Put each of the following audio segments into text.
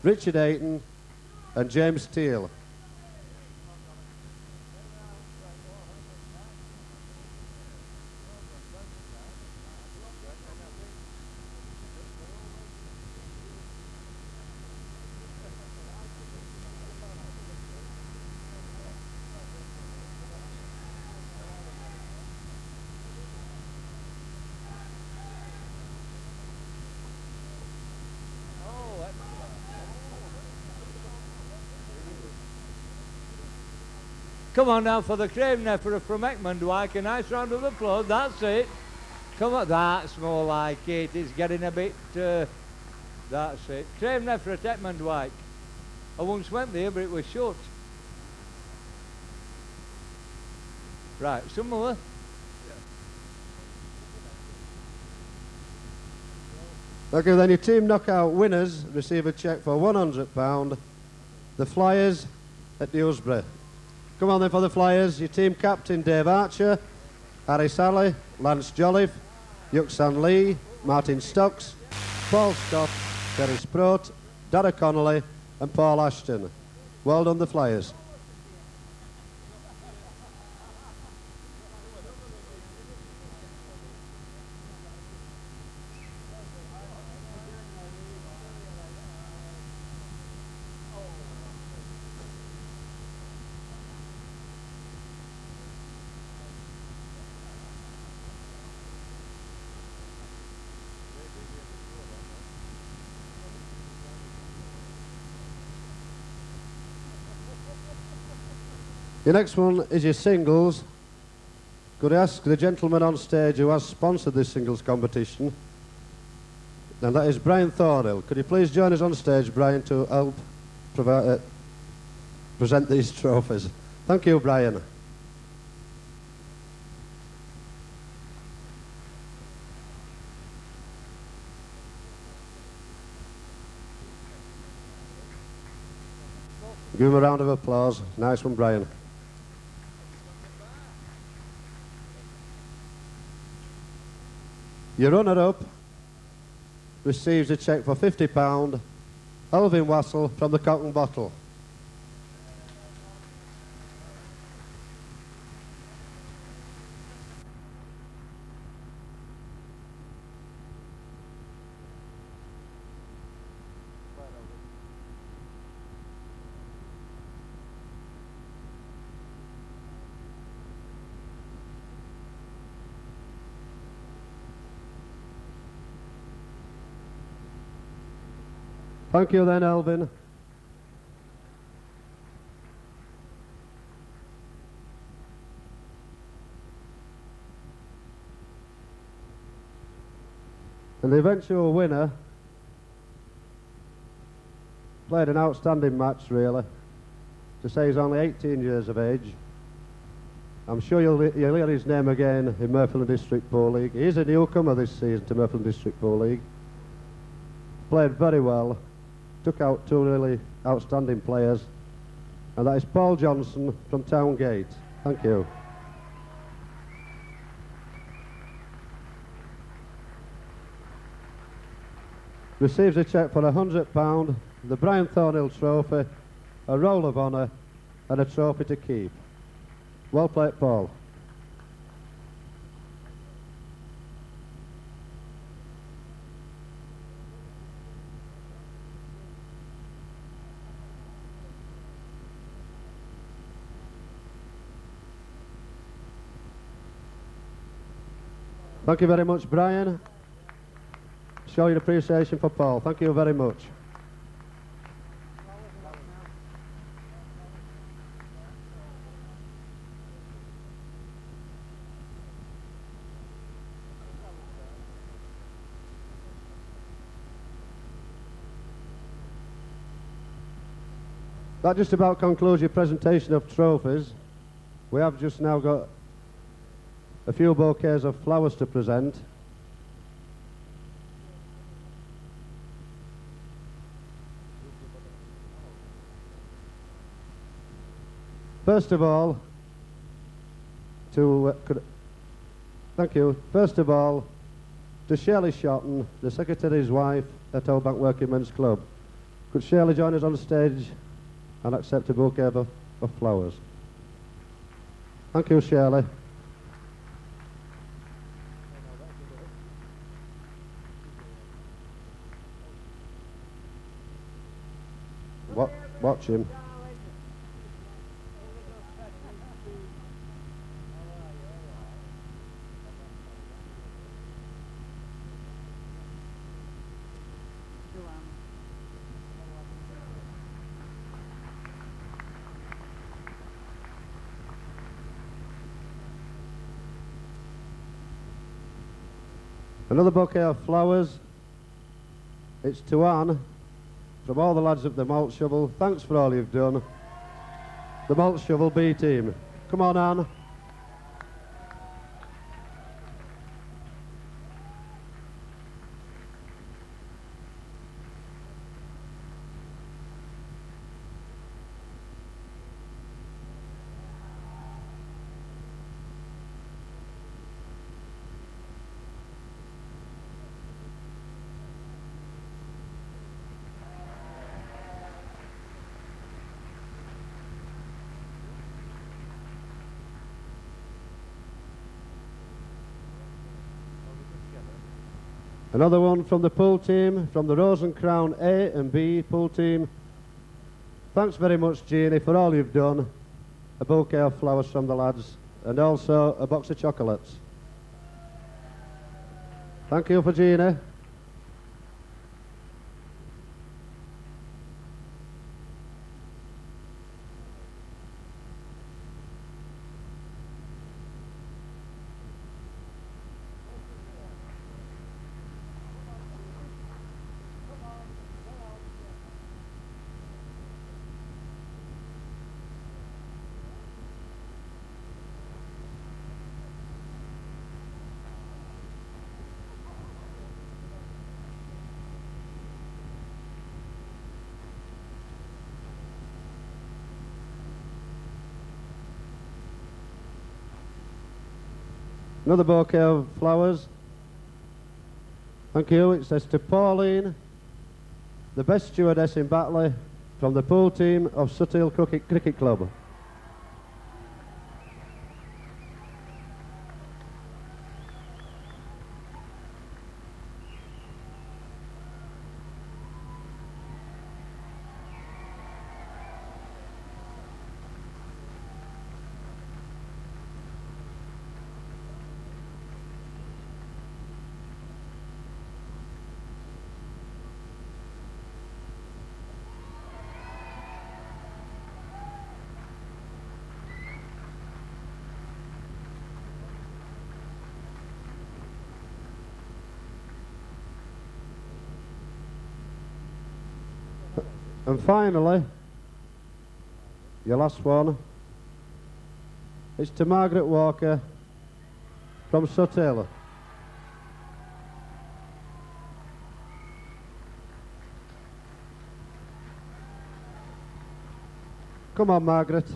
Richard Ayton and James Steele. Come on now for the Craveneffer from Eckmondwike. A nice round of applause. That's it. Come on. That's more like it. It's getting a bit... that's it. Craveneffer at Eckmondwike. I once went there, but it was shut. Right, some more. Okay, then your team knockout winners receive a cheque for £100. The Flyers at Dewsbury. Come on then for the Flyers. Your team captain Dave Archer, Harry Sally, Lance Jolliffe, Yuxan Lee, Martin Stocks, Paul Scott, Terry Sproat, Dara Connolly and Paul Ashton. Well done the Flyers. Your next one is your singles. Could I ask the gentleman on stage who has sponsored this singles competition, and that is Brian Thornhill. Could you please join us on stage, Brian, to help present these trophies? Thank you, Brian. Give him a round of applause. Nice one, Brian. Your runner-up receives a cheque for £50, Elvin Wassell from the Cotton Bottle. Thank you then, Elvin. And the eventual winner played an outstanding match, really. To say he's only 18 years of age. I'm sure you'll hear his name again in Mirfield District Pool League. He is a newcomer this season to Mirfield District Pool League. Played very well. Took out two really outstanding players, and that is Paul Johnson from Towngate. Thank you. Receives a cheque for £100, the Brian Thornhill Trophy, a Roll of Honour and a trophy to keep. Well played, Paul. Thank you very much, Brian. Show your appreciation for Paul. Thank you very much. That just about concludes your presentation of trophies. We have just now got a few bouquets of flowers to present. First of all, thank you. First of all, to Shirley Shotton, the Secretary's wife at Old Bank Working Men's Club. Could Shirley join us on stage and accept a bouquet of flowers? Thank you, Shirley. Watch him. Another bouquet of flowers. It's to Anne, from all the lads of the Malt Shovel. Thanks for all you've done. The Malt Shovel B team. Come on, Anne. Another one from the pool team, from the Rose and Crown A and B pool team. Thanks very much, Jeannie, for all you've done. A bouquet of flowers from the lads, and also a box of chocolates. Thank you for Jeannie. Another bouquet of flowers. Thank you. It says to Pauline, the best stewardess in Batley, from the pool team of Suthill Cricket Club. And finally, your last one, it's to Margaret Walker from Suthill. Come on, Margaret.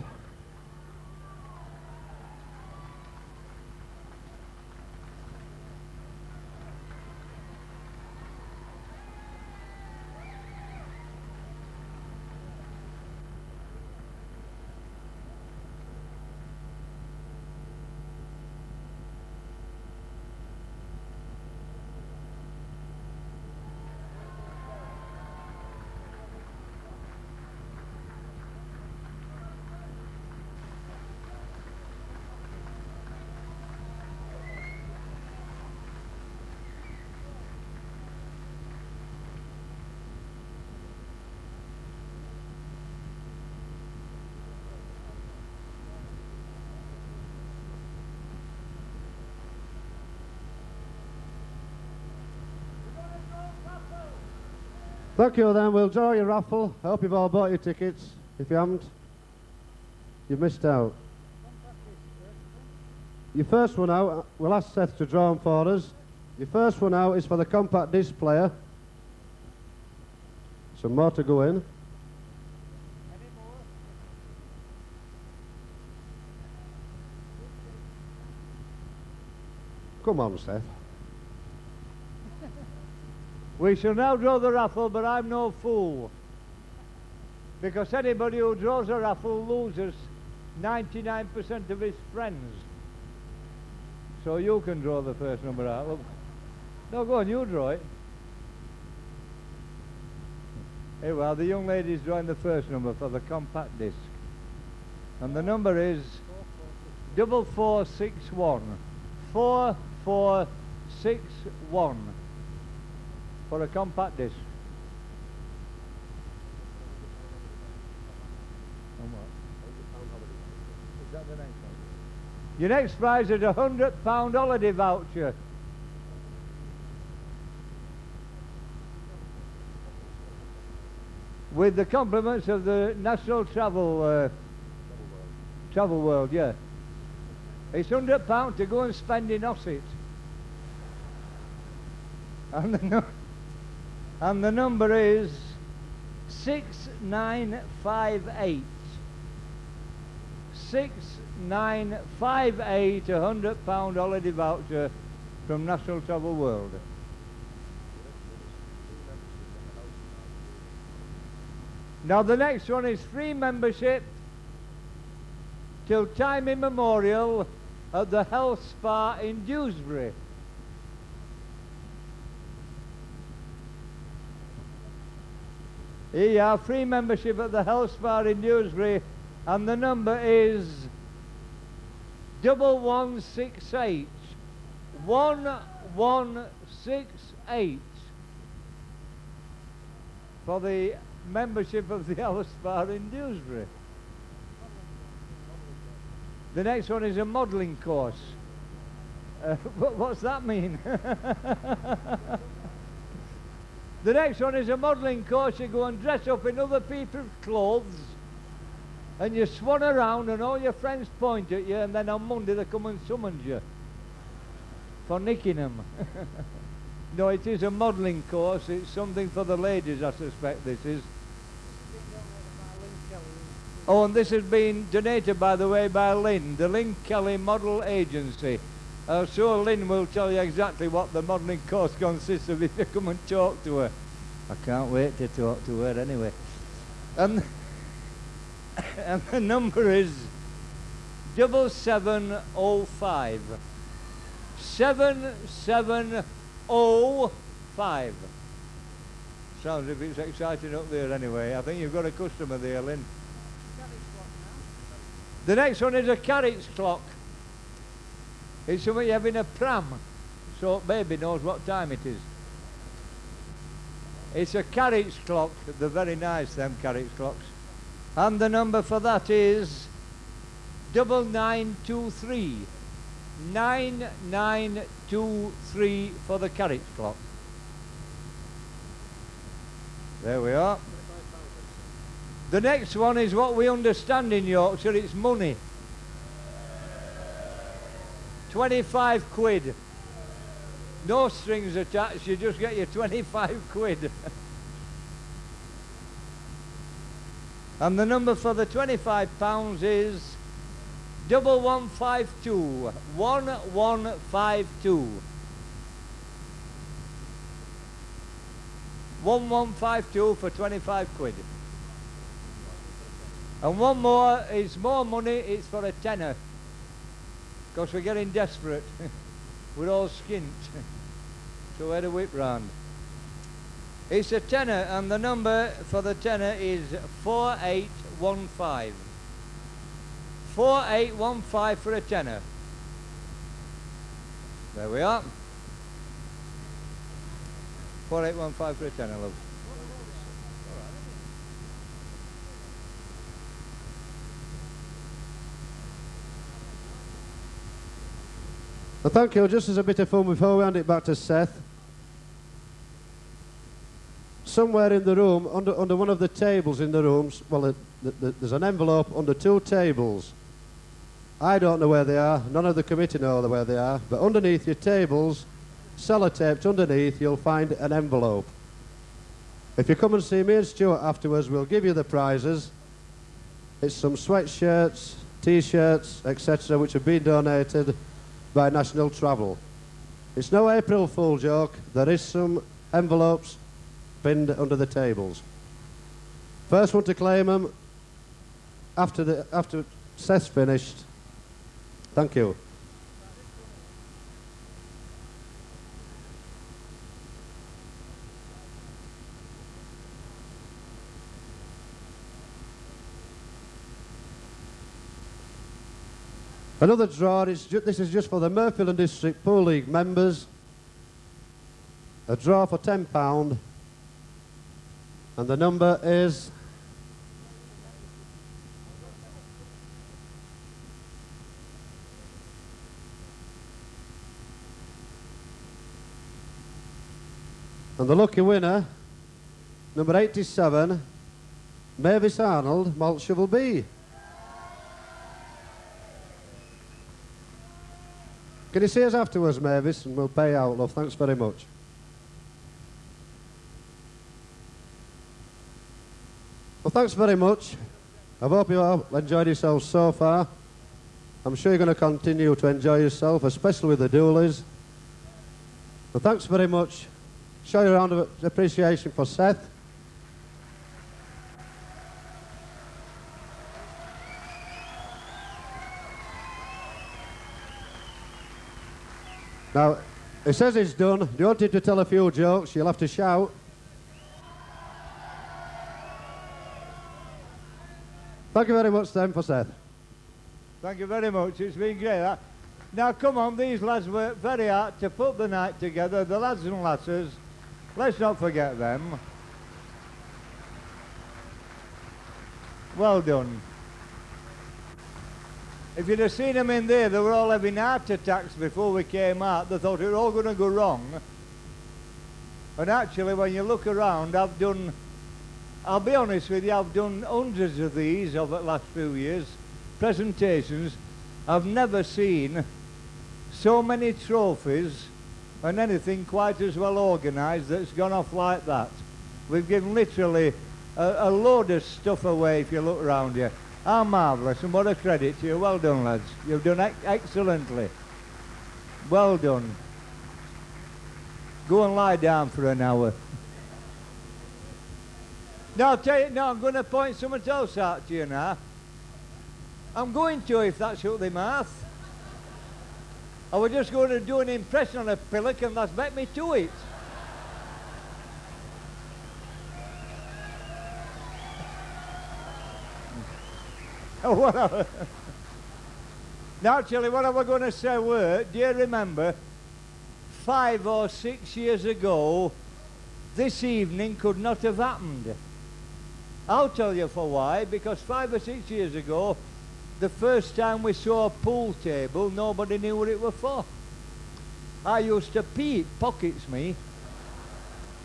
Thank you then, we'll draw your raffle. I hope you've all bought your tickets. If you haven't, you've missed out. Your first one out, we'll ask Seth to draw them for us. Your first one out is for the compact disc player. Some more to go in. Come on, Seth. We shall now draw the raffle, but I'm no fool. Because anybody who draws a raffle loses 99% of his friends. So you can draw the first number out. Look. No, go on, you draw it. Hey, well, the young lady's drawing the first number for the compact disc. And the number is 4461. 4461 for a compact disc. Is that the next one? Your next prize is a £100 holiday voucher. With the compliments of the National Travel World, yeah. It's £100 to go and spend in Osset. And the number is 6958. 6958, £100 holiday voucher from National Travel World. Now the next one is free membership till time immemorial at the Health Spa in Dewsbury. Here you are, free membership at the Health Spa in Dewsbury, and the number is 1168. 1168 for the membership of the Health Spa in Dewsbury. The next one is a modelling course. What's that mean? The next one is a modelling course. You go and dress up in other people's clothes and you swan around and all your friends point at you, and then on Monday they come and summons you for nicking them. No, it is a modelling course. It's something for the ladies, I suspect this is. Oh, and this has been donated, by the way, by Lynn, the Lynn Kelly Model Agency. So Lynn will tell you exactly what the modelling course consists of if you come and talk to her. I can't wait to talk to her anyway. And the number is 7705. 7705. Sounds if it's exciting up there anyway. I think you've got a customer there, Lynn. The next one is a carriage clock. It's something you have in a pram, so baby knows what time it is. It's a carriage clock. They're very nice, them carriage clocks. And the number for that is 9923. 9923 for the carriage clock. There we are. The next one is what we understand in Yorkshire, it's money. 25 quid. No strings attached, you just get your 25 quid. And the number for the £25 is 1152. 1152. 1152 for 25 quid. And one more is more money, it's for a tenner. Because we're getting desperate. We're all skint. So we had a whip round. It's a tenner, and the number for the tenner is 4815. 4815 for a tenner. There we are. 4815 for a tenner, love. Well, thank you. Just as a bit of fun before we hand it back to Seth. Somewhere in the room, under one of the tables in the rooms, well, there's an envelope under two tables. I don't know where they are. None of the committee know where they are. But underneath your tables, sellotaped underneath, you'll find an envelope. If you come and see me and Stuart afterwards, we'll give you the prizes. It's some sweatshirts, T-shirts, etc., which have been donated by National Travel. It's no April Fool joke. There is some envelopes pinned under the tables. First one to claim them after Seth's finished. Thank you. Another draw, this is just for the Mirfield and District Pool League members. A draw for £10. And the number is... And the lucky winner, number 87, Mavis Arnold, Malt Shovel B. Can you see us afterwards, Mavis, and we'll pay out, love. Thanks very much. Well, thanks very much. I hope you all enjoyed yourselves so far. I'm sure you're going to continue to enjoy yourself, especially with the dualies. Well, thanks very much. Show you a round of appreciation for Seth. Now, he says he's done. If you wanted to tell a few jokes, you'll have to shout. Thank you very much, then, for Seth. Thank you very much. It's been great. Now, come on, these lads worked very hard to put the night together, the lads and lasses. Let's not forget them. Well done. If you'd have seen them in there, they were all having heart attacks before we came out. They thought it was all going to go wrong. And actually, when you look around, I'll be honest with you, I've done hundreds of these over the last few years, presentations. I've never seen so many trophies and anything quite as well organised that's gone off like that. We've given literally a load of stuff away if you look around here. How marvellous, and what a credit to you. Well done, lads. You've done excellently. Well done. Go and lie down for an hour. Now, I'll tell you, now I'm going to point something else out to you now. I'm going to, if that's what they math. I was just going to do an impression on a pillock, and that's bet me to it. Now, actually, what I was going to say were, do you remember, 5 or 6 years ago, this evening could not have happened. I'll tell you for why, because 5 or 6 years ago, the first time we saw a pool table, nobody knew what it was for. I used to pee pockets, me.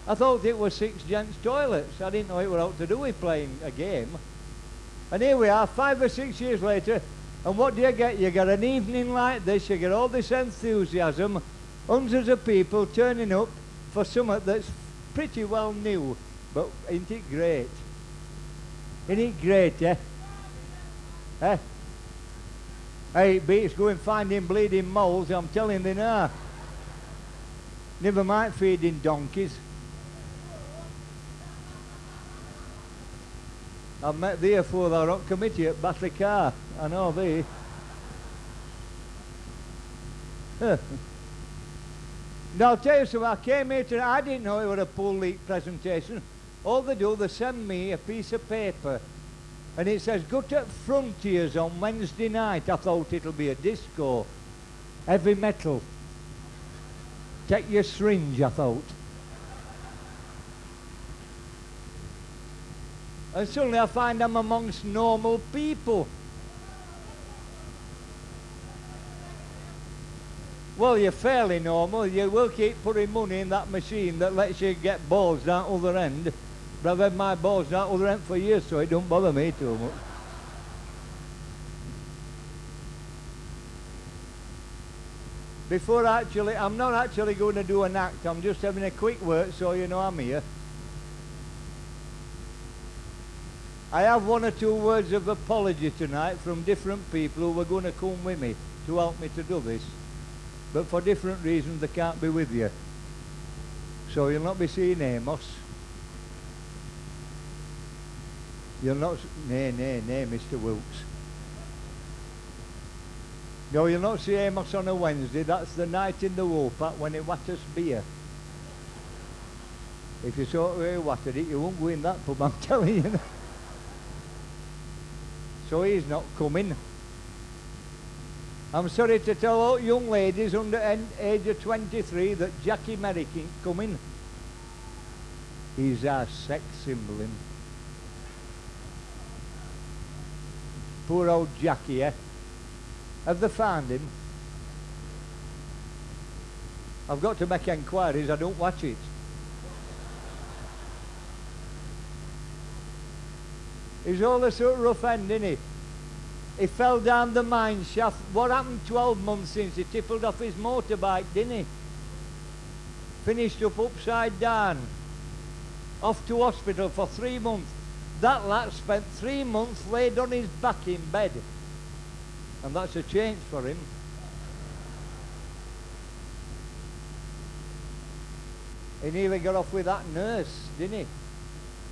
I thought it was 6 gents' toilets. I didn't know it was out to do with playing a game. And here we are, 5 or 6 years later, and what do you get? You get an evening like this, you get all this enthusiasm, hundreds of people turning up for something that's pretty well new. But isn't it great? Isn't it great, eh? Eh? Hey, it beats going finding bleeding moles, I'm telling you now. Never mind feeding donkeys. I've met the for the rock committee at Batley Car. I know thee. Now I'll tell you something, I came here today, I didn't know it was a pool league presentation. All they do, they send me a piece of paper and it says, go to Frontiers on Wednesday night. I thought it'll be a disco. Heavy metal. Take your syringe, I thought. And suddenly I find I'm amongst normal people. Well, you're fairly normal. You will keep putting money in that machine that lets you get balls down other end. But I've had my balls down other end for years, so it don't bother me too much. Before I'm not actually going to do an act. I'm just having a quick word so you know I'm here. I have 1 or 2 words of apology tonight from different people who were going to come with me to help me to do this. But for different reasons they can't be with you. So you'll not be seeing Amos. You'll not... Nay, Mr. Wilkes. No, you'll not see Amos on a Wednesday. That's the night in the Woolpack when he watters beer. If you saw where he wattered it, you won't go in that pub, I'm telling you. So he's not coming. I'm sorry to tell all young ladies under age of 23 that Jackie Merrick ain't coming. He's our sex symbol, him. Poor old Jackie, eh? Have they found him? I've got to make enquiries, I don't watch it. He's all a sort of rough end, isn't he? He fell down the mine shaft. What happened 12 months since? He tippled off his motorbike, didn't he? Finished up upside down. Off to hospital for 3 months. That lad spent 3 months laid on his back in bed. And that's a change for him. He nearly got off with that nurse, didn't he?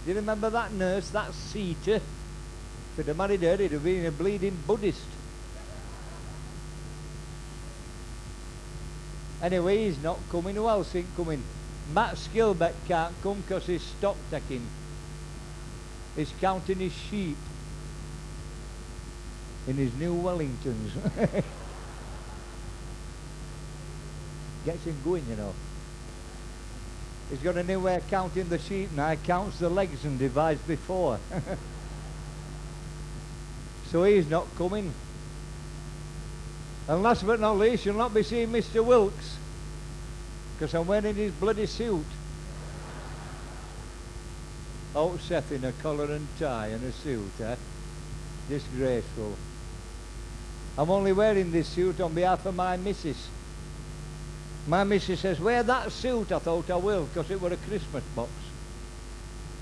Do you remember that nurse, that Seater? If he'd have married her, he'd have been a bleeding Buddhist. Anyway, he's not coming. Who else ain't coming? Matt Skilbeck can't come because he's stock taking. He's counting his sheep in his new Wellingtons. Gets him going, you know. He's got a new way of counting the sheep now. He counts the legs and divides before. So he's not coming. And last but not least, you'll not be seeing Mr. Wilkes, because I'm wearing his bloody suit. Old Seth in a collar and tie and a suit, eh? Disgraceful. I'm only wearing this suit on behalf of my missus. My missus says, wear that suit. I thought I will, because it were a Christmas box.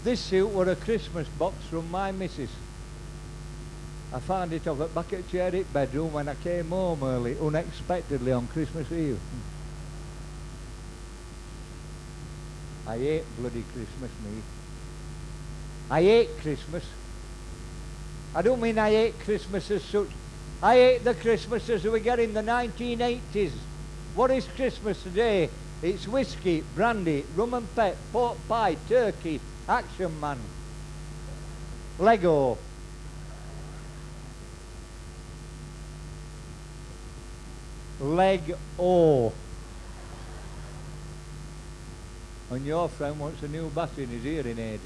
This suit were a Christmas box from my missus. I found it off at back at Cherry bedroom when I came home early, unexpectedly on Christmas Eve. I hate bloody Christmas, me. I hate Christmas. I don't mean I hate Christmas as such. I hate the Christmases we get in the 1980s. What is Christmas today? It's whiskey, brandy, rum and pep, pork pie, turkey, Action Man, Lego. Leg-O. And your friend wants a new battery in his hearing aid.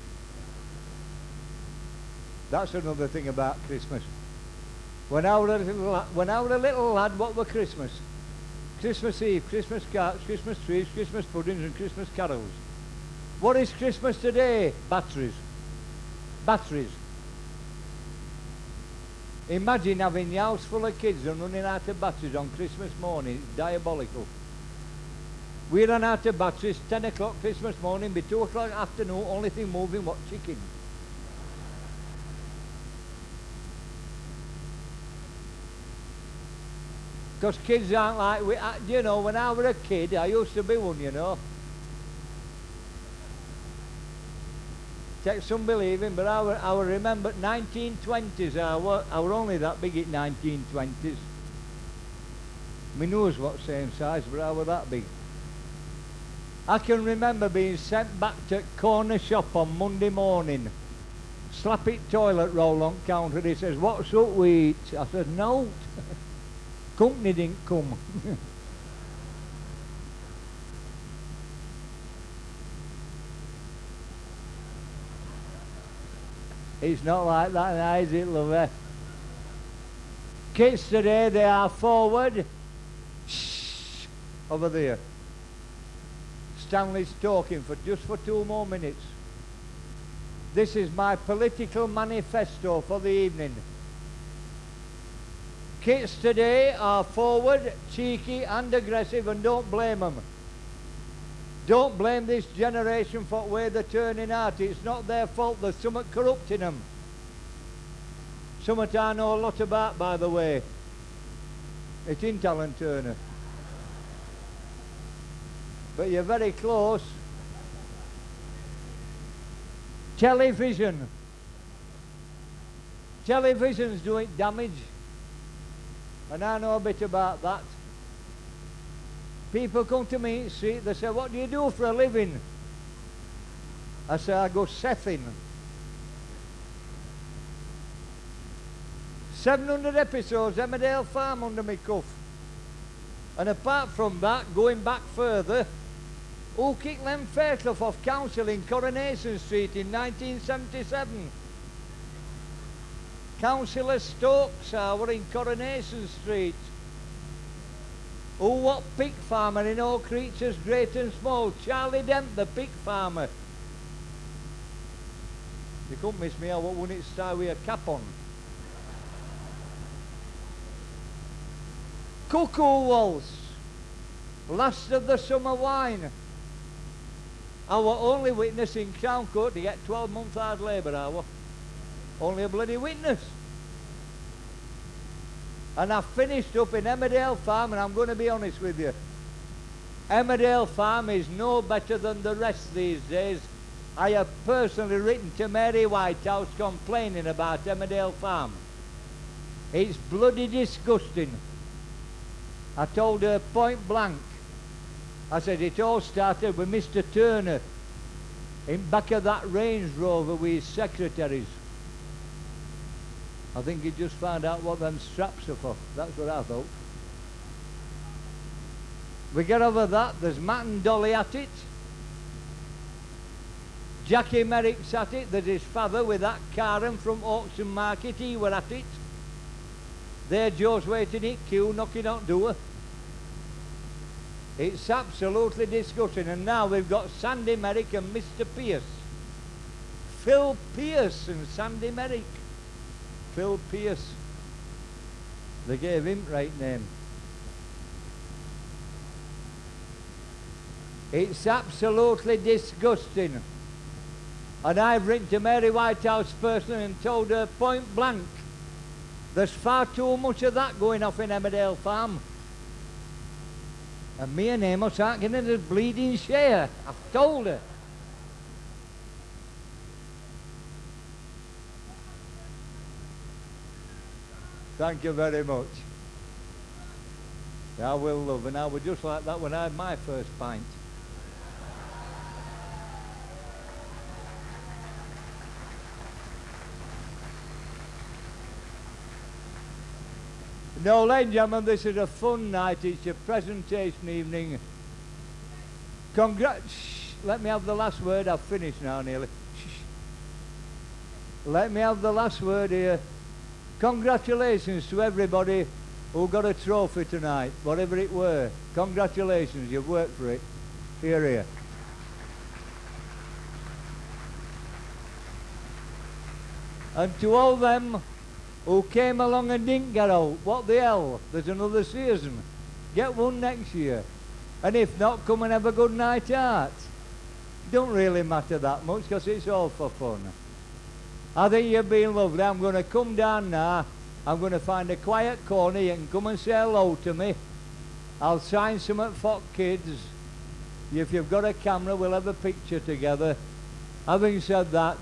That's another thing about Christmas. When I were a little lad, what were Christmas? Christmas Eve, Christmas carts, Christmas trees, Christmas puddings and Christmas carols. What is Christmas today? Batteries. Batteries. Imagine having your house full of kids and running out of batteries on Christmas morning. It's diabolical. We ran out of batteries 10 o'clock Christmas morning, by 2 o'clock afternoon, only thing moving was chicken. Because kids aren't like, you know, when I was a kid, I used to be one, you know. Takes some believing, but I remember 1920s, I were only that big at 1920s. My nose was same size, but I were that big. I can remember being sent back to corner shop on Monday morning. Slap it toilet roll on counter. He says, what's up we eat? I said, no. Company didn't come. It's not like that now, is it, lovey? Kids today, they are forward. Shh, over there. Stanley's talking for just for 2 more minutes. This is my political manifesto for the evening. Kids today are forward, cheeky and aggressive, and don't blame them. Don't blame this generation for where they're turning out. It's not their fault. There's something corrupting them. Something I know a lot about, by the way. It's in Alan Turner. But you're very close. Television. Television's doing damage, and I know a bit about that. People come to me, see, they say, what do you do for a living? I say, I go sething. 700 episodes, Emmerdale Farm under my cuff. And apart from that, going back further, who kicked Len Fairclough off council in Coronation Street in 1977? Councillor Stokes were in Coronation Street. Who what pig farmer in all creatures great and small? Charlie Dent, the pig farmer. You couldn't miss me, I wouldn't it start with a cap on. Cuckoo Waltz, last of the summer wine. Our only witness in Crown Court to get 12 months hard labour hour. Only a bloody witness. And I finished up in Emmerdale Farm, and I'm going to be honest with you. Emmerdale Farm is no better than the rest these days. I have personally written to Mary Whitehouse complaining about Emmerdale Farm. It's bloody disgusting. I told her point blank. I said it all started with Mr. Turner in back of that Range Rover with his secretaries. I think he just found out what them straps are for. That's what I thought. We get over that. There's Matt and Dolly at it. Jackie Merrick's at it. There's his father with that Karen from Auction Market. He were at it. There Joe's waiting in queue, knocking on door. It's absolutely disgusting. And now we've got Sandy Merrick and Mr. Pierce. Phil Pierce and Sandy Merrick. Phil Pierce. They gave him right name. It's absolutely disgusting. And I've written to Mary Whitehouse personally and told her point blank, there's far too much of that going off in Emmerdale Farm. And me and Amos aren't getting a bleeding share. I've told her. Thank you very much. I will, love, and I was just like that when I had my first pint. No, ladies and gentlemen, this is a fun night. It's a presentation evening. Let me have the last word. I've finished now nearly. Let me have the last word here. Congratulations to everybody who got a trophy tonight, whatever it were. Congratulations, you've worked for it. Here, here. And to all them who came along and didn't get out, what the hell? There's another season. Get one next year. And if not, come and have a good night out. Don't really matter that much because it's all for fun. I think you've been lovely. I'm going to come down now. I'm going to find a quiet corner. You can come and say hello to me. I'll sign some for kids. If you've got a camera, we'll have a picture together. Having said that,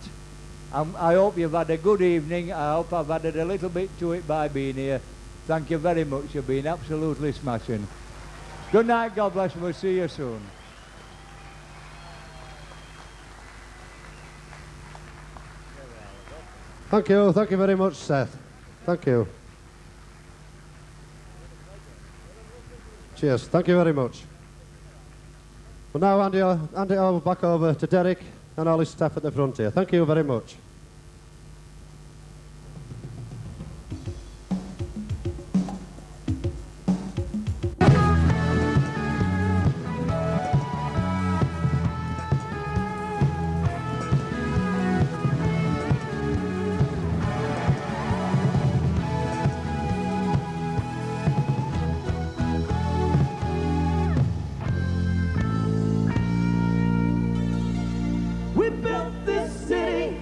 I hope you've had a good evening. I hope I've added a little bit to it by being here. Thank you very much. You've been absolutely smashing. Good night, God bless you. We'll see you soon. Thank you very much, Seth. Thank you. Cheers, thank you very much. Well, now hand it all back over to Derek and all his staff at the Frontier. Thank you very much. We built this city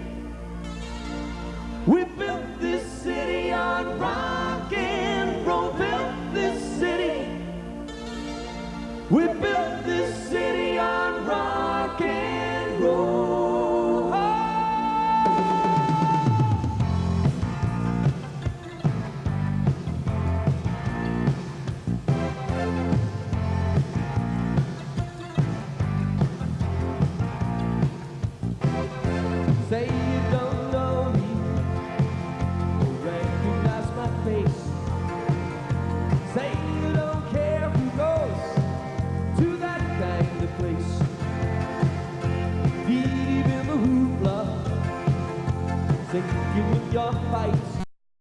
fight.